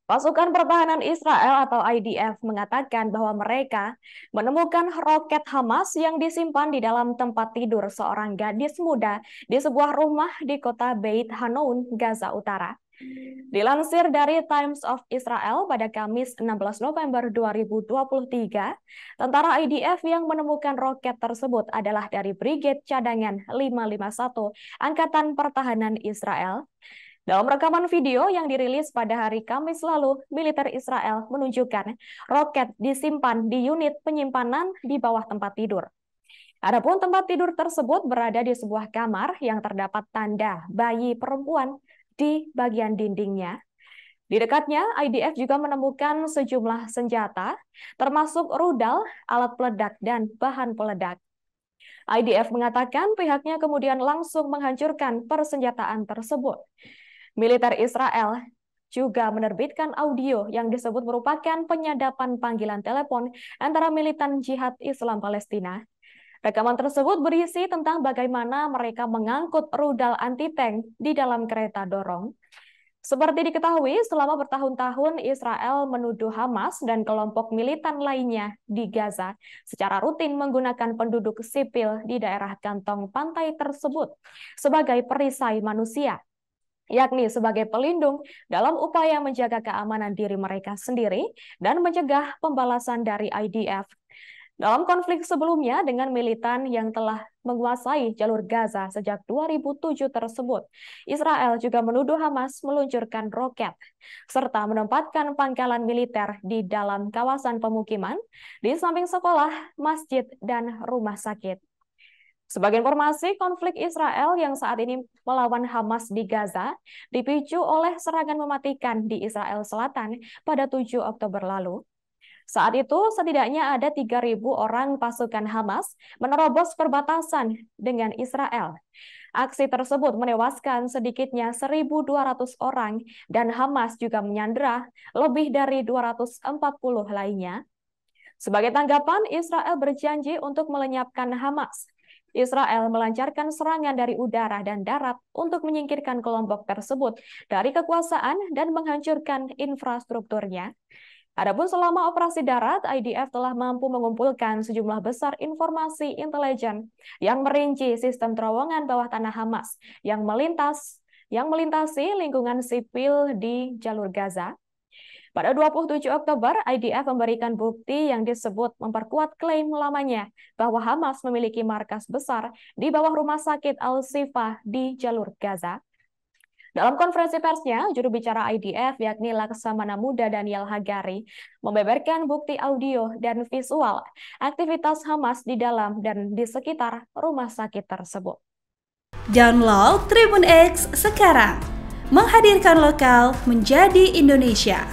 Pasukan Pertahanan Israel atau IDF mengatakan bahwa mereka menemukan roket Hamas yang disimpan di dalam tempat tidur seorang gadis muda di sebuah rumah di kota Beit Hanoun, Gaza Utara. Dilansir dari Times of Israel pada Kamis 16 November 2023, tentara IDF yang menemukan roket tersebut adalah dari Brigade Cadangan 551 Angkatan Pertahanan Israel. Dalam rekaman video yang dirilis pada hari Kamis lalu, militer Israel menunjukkan roket disimpan di unit penyimpanan di bawah tempat tidur. Adapun tempat tidur tersebut berada di sebuah kamar yang terdapat tanda bayi perempuan di bagian dindingnya. Di dekatnya, IDF juga menemukan sejumlah senjata, termasuk rudal, alat peledak, dan bahan peledak. IDF mengatakan pihaknya kemudian langsung menghancurkan persenjataan tersebut. Militer Israel juga menerbitkan audio yang disebut merupakan penyadapan panggilan telepon antara militan jihad Islam Palestina. Rekaman tersebut berisi tentang bagaimana mereka mengangkut rudal anti-tank di dalam kereta dorong. Seperti diketahui, selama bertahun-tahun Israel menuduh Hamas dan kelompok militan lainnya di Gaza secara rutin menggunakan penduduk sipil di daerah kantong pantai tersebut sebagai perisai manusia, yakni sebagai pelindung dalam upaya menjaga keamanan diri mereka sendiri dan mencegah pembalasan dari IDF. Dalam konflik sebelumnya dengan militan yang telah menguasai jalur Gaza sejak 2007 tersebut, Israel juga menuduh Hamas meluncurkan roket, serta menempatkan pangkalan militer di dalam kawasan pemukiman, di samping sekolah, masjid, dan rumah sakit. Sebagai informasi, konflik Israel yang saat ini melawan Hamas di Gaza dipicu oleh serangan mematikan di Israel Selatan pada 7 Oktober lalu. Saat itu, setidaknya ada 3.000 orang pasukan Hamas menerobos perbatasan dengan Israel. Aksi tersebut menewaskan sedikitnya 1.200 orang dan Hamas juga menyandera lebih dari 240 lainnya. Sebagai tanggapan, Israel berjanji untuk melenyapkan Hamas. Israel melancarkan serangan dari udara dan darat untuk menyingkirkan kelompok tersebut dari kekuasaan dan menghancurkan infrastrukturnya. Adapun selama operasi darat, IDF telah mampu mengumpulkan sejumlah besar informasi intelijen yang merinci sistem terowongan bawah tanah Hamas yang melintasi lingkungan sipil di jalur Gaza. Pada 27 Oktober, IDF memberikan bukti yang disebut memperkuat klaim lamanya bahwa Hamas memiliki markas besar di bawah rumah sakit Al-Shifa di jalur Gaza. Dalam konferensi persnya, juru bicara IDF yakni Laksamana Muda Daniel Hagari membeberkan bukti audio dan visual aktivitas Hamas di dalam dan di sekitar rumah sakit tersebut. Download Tribun X sekarang, menghadirkan lokal menjadi Indonesia.